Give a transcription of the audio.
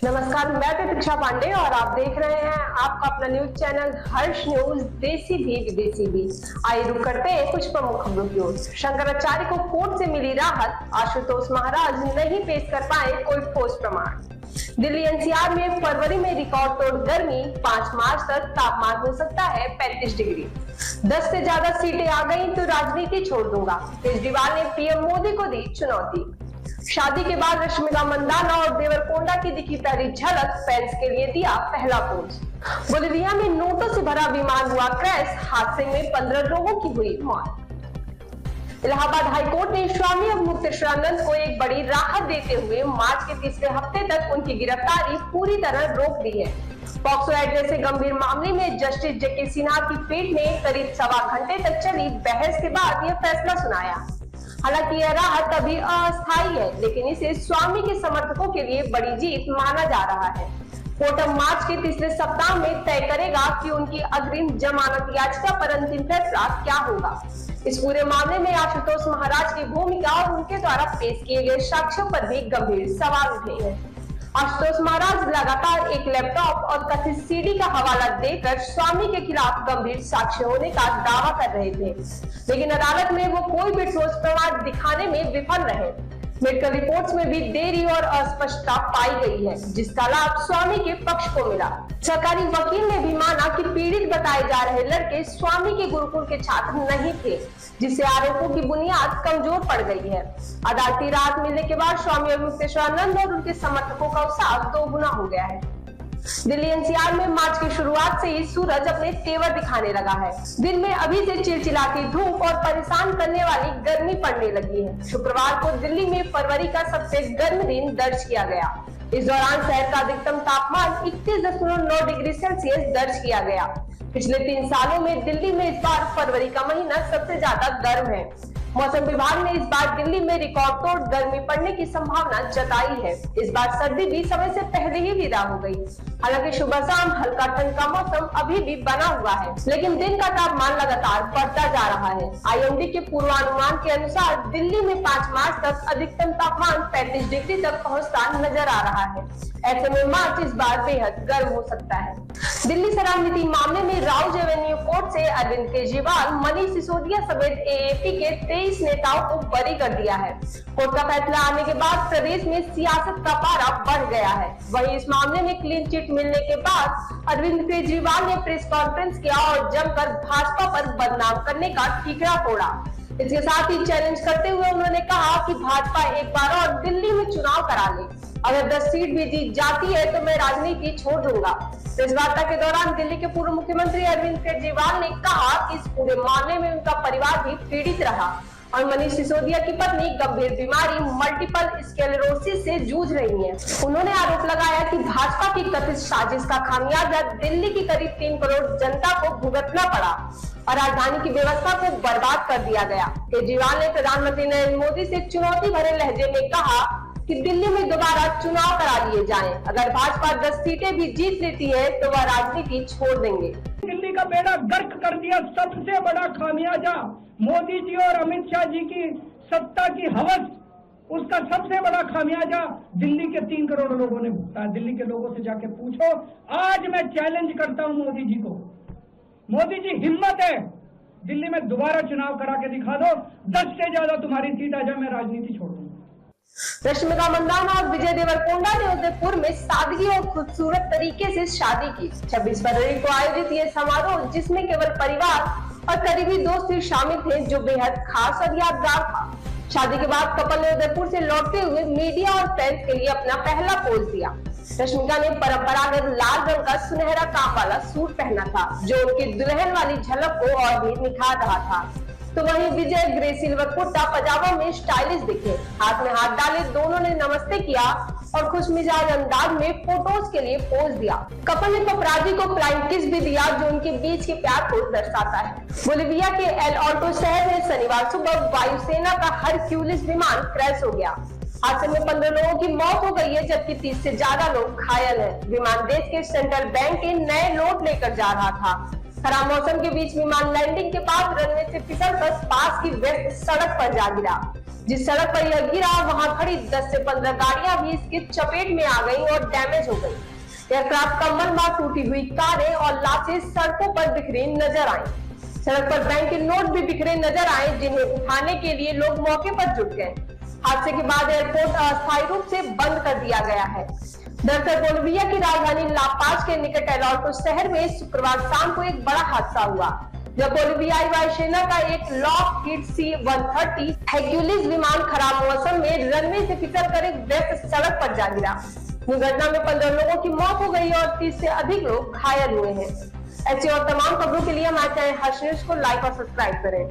नमस्कार, मैं प्रतीक्षा पांडे और आप देख रहे हैं आपका अपना न्यूज चैनल हर्ष न्यूज, देसी भी विदेशी भी। आइए रुक करते हैं कुछ प्रमुख खबरों की ओर। शंकराचार्य को कोर्ट से मिली राहत, आशुतोष महाराज नहीं पेश कर पाए कोई ठोस प्रमाण। दिल्ली एनसीआर में फरवरी में रिकॉर्ड तोड़ गर्मी, 5 मार्च तक तापमान हो सकता है 35 डिग्री। 10 से ज्यादा सीटें आ गई तो राजनीति छोड़ दूंगा, केजरीवाल ने पीएम मोदी को दी चुनौती। शादी के बाद रश्मिका मंदाना और देवरकोंडा की दिखी पहली झलक, फैंस के लिए दिया पहला पोज। बोलिविया में नोटों से भरा विमान हुआ क्रैश, हादसे में 15 लोगों की हुई मौत। इलाहाबाद हाईकोर्ट ने स्वामी अवमुक्तेश्वरानंद को एक बड़ी राहत देते हुए मार्च के तीसरे हफ्ते तक उनकी गिरफ्तारी पूरी तरह रोक दी है। पॉक्सो एक्ट जैसे गंभीर मामले में जस्टिस जेके सिन्हा की पीठ ने करीब 1.25 घंटे तक चली बहस के बाद यह फैसला सुनाया। हालांकि यह राहत अभी अस्थायी है, लेकिन इसे स्वामी के समर्थकों के लिए बड़ी जीत माना जा रहा है। कोर्ट अब मार्च के तीसरे सप्ताह में तय करेगा कि उनकी अग्रिम जमानत याचिका पर अंतिम फैसला क्या होगा। इस पूरे मामले में आशुतोष महाराज की भूमिका और उनके द्वारा पेश किए गए साक्ष्यों पर भी गंभीर सवाल उठे हैं। आशुतोष महाराज लगातार एक लैपटॉप और कथित सीडी का हवाला देकर स्वामी के खिलाफ गंभीर साक्ष्य होने का दावा कर रहे थे, लेकिन अदालत में वो कोई भी ठोस प्रमाण दिखाने में विफल रहे। मेडिकल रिपोर्ट्स में भी देरी और अस्पष्टता पाई गई है, जिसका लाभ स्वामी के पक्ष को मिला। सरकारी वकील ने भी माना कि पीड़ित बताए जा रहे लड़के स्वामी के गुरुकुल के छात्र नहीं थे, जिससे आरोपों की बुनियाद कमजोर पड़ गई है। अदालती राहत मिलने के बाद स्वामी अवमुक्तेश्वरानंद और उनके समर्थकों का उत्साह दोगुना हो गया है। दिल्ली एनसीआर में मार्च की शुरुआत से ही सूरज अपने तेवर दिखाने लगा है। दिन में अभी से चिलचिलाती धूप और परेशान करने वाली गर्मी पड़ने लगी है। शुक्रवार को दिल्ली में फरवरी का सबसे गर्म दिन दर्ज किया गया। इस दौरान शहर का अधिकतम तापमान 31.9 डिग्री सेल्सियस दर्ज किया गया। पिछले 3 सालों में दिल्ली में इस बार फरवरी का महीना सबसे ज्यादा गर्म है। मौसम विभाग ने इस बार दिल्ली में रिकॉर्ड तोड़ गर्मी पड़ने की संभावना जताई है। इस बार सर्दी भी समय से पहले ही विदा हो गई। हालांकि सुबह शाम हल्का ठंड का मौसम अभी भी बना हुआ है, लेकिन दिन का तापमान लगातार बढ़ता जा रहा है। आईएमडी के पूर्वानुमान के अनुसार दिल्ली में 5 मार्च तक अधिकतम तापमान 35 डिग्री तक पहुँचता नजर आ रहा है। ऐसे में मार्च इस बार बेहद गर्म हो सकता है। दिल्ली शराब नीति मामले में राउज एवेन्यू कोर्ट से अरविंद केजरीवाल, मनीष सिसोदिया समेत एएपी के 23 नेताओं को बरी कर दिया है। कोर्ट का फैसला आने के बाद प्रदेश में सियासत का पारा बढ़ गया है। वहीं इस मामले में क्लीन चिट मिलने के बाद अरविंद केजरीवाल ने प्रेस कॉन्फ्रेंस किया और जमकर भाजपा पर बदनाम करने का ठीकरा फोड़ा। इसके साथ ही चैलेंज करते हुए उन्होंने कहा कि भाजपा एक बार और दिल्ली में चुनाव करा ले। अगर 10 सीट भी जीत जाती है तो मैं राजनीति छोड़ दूंगा। प्रेस वार्ता के दौरान दिल्ली के पूर्व मुख्यमंत्री अरविंद केजरीवाल ने कहा कि इस पूरे मामले में उनका परिवार भी पीड़ित रहा और मनीष सिसोदिया की पत्नी गंभीर बीमारी मल्टीपल स्क्लेरोसिस से जूझ रही हैं। उन्होंने आरोप लगाया कि भाजपा की कथित साजिश का खामियाजा दिल्ली की करीब 3 करोड़ जनता को भुगतना पड़ा और राजधानी की व्यवस्था को बर्बाद कर दिया गया। केजरीवाल ने प्रधानमंत्री नरेंद्र मोदी से चुनौती भरे लहजे में कहा कि दिल्ली में दोबारा चुनाव करा लिए जाएं। अगर भाजपा 10 सीटें भी जीत लेती है तो वह राजनीति छोड़ देंगे। दिल्ली का बेड़ा गर्क कर दिया। सबसे बड़ा खामियाजा मोदी जी और अमित शाह जी की सत्ता की हवस, उसका सबसे बड़ा खामियाजा दिल्ली के 3 करोड़ लोगों ने भुगता है। दिल्ली के लोगों से जाके पूछो। आज मैं चैलेंज करता हूं मोदी जी को, मोदी जी हिम्मत है दिल्ली में दोबारा चुनाव करा के दिखा दो, 10 से ज्यादा तुम्हारी सीट आ जाए, मैं राजनीति छोड़ दूंगा। रश्मिका मंदाना और विजय देवरकोंडा ने उदयपुर में सादगी और खूबसूरत तरीके से शादी की। 26 फरवरी को आयोजित ये समारोह, जिसमें केवल परिवार और करीबी दोस्त ही शामिल थे, जो बेहद खास और यादगार था। शादी के बाद कपल ने उदयपुर से लौटते हुए मीडिया और फैंस के लिए अपना पहला पोज दिया। रश्मिका ने परंपरागत लाल रंग का सुनहरा काम वाला सूट पहना था, जो उनकी दुल्हन वाली झलक को और भी निखार रहा था। तो वहीं विजय ग्रे सिल्वर कुर्ता पजामा में स्टाइलिश दिखे। हाथ में हाथ डाले दोनों ने नमस्ते किया और खुशमिजाज अंदाज में फोटोज के लिए पोज दिया। कपल ने पपराजी को फ्लाइंग किस भी दिया, जो उनके बीच के प्यार को दर्शाता है। बोलिविया के एल ऑल्टो शहर में शनिवार सुबह वायुसेना का हरक्यूलिस विमान क्रैश हो गया। हादसे में 15 लोगों की मौत हो गई है, जबकि 30 से ज्यादा लोग घायल हैं। विमान देश के सेंट्रल बैंक के नए नोट लेकर जा रहा था। खराब मौसम के बीच विमान लैंडिंग के बाद रनवे से फिसलकर पास की व्यस्त सड़क पर जा गिरा। जिस सड़क पर यह गिरा वहां खड़ी 10 से 15 गाड़ियां भी इसकी चपेट में आ गईं और डैमेज हो गई। एयरक्राफ्ट का मलबा, टूटी हुई कारें और लाशें सड़कों पर बिखरी नजर आई। सड़क पर बैंक के नोट भी बिखरे नजर आए, जिन्हें उठाने के लिए लोग मौके पर जुट गए। हादसे के बाद एयरपोर्ट अस्थायी रूप से बंद कर दिया गया है। दरअसल बोलिविया की राजधानी ला पाज के निकट एल ऑल्टो शहर में शुक्रवार शाम को एक बड़ा हादसा हुआ, जब बोलिवियाई वायुसेना का एक लॉकहीड C-130 हेर्क्यूलिस विमान खराब मौसम में रनवे से फिसलकर एक व्यस्त सड़क पर जा गिरा। दुर्घटना में 15 लोगों की मौत हो गई और 30 से अधिक लोग घायल हुए हैं। ऐसी और तमाम खबरों के लिए हमारे चैनल हर्ष न्यूज को लाइक और सब्सक्राइब करें।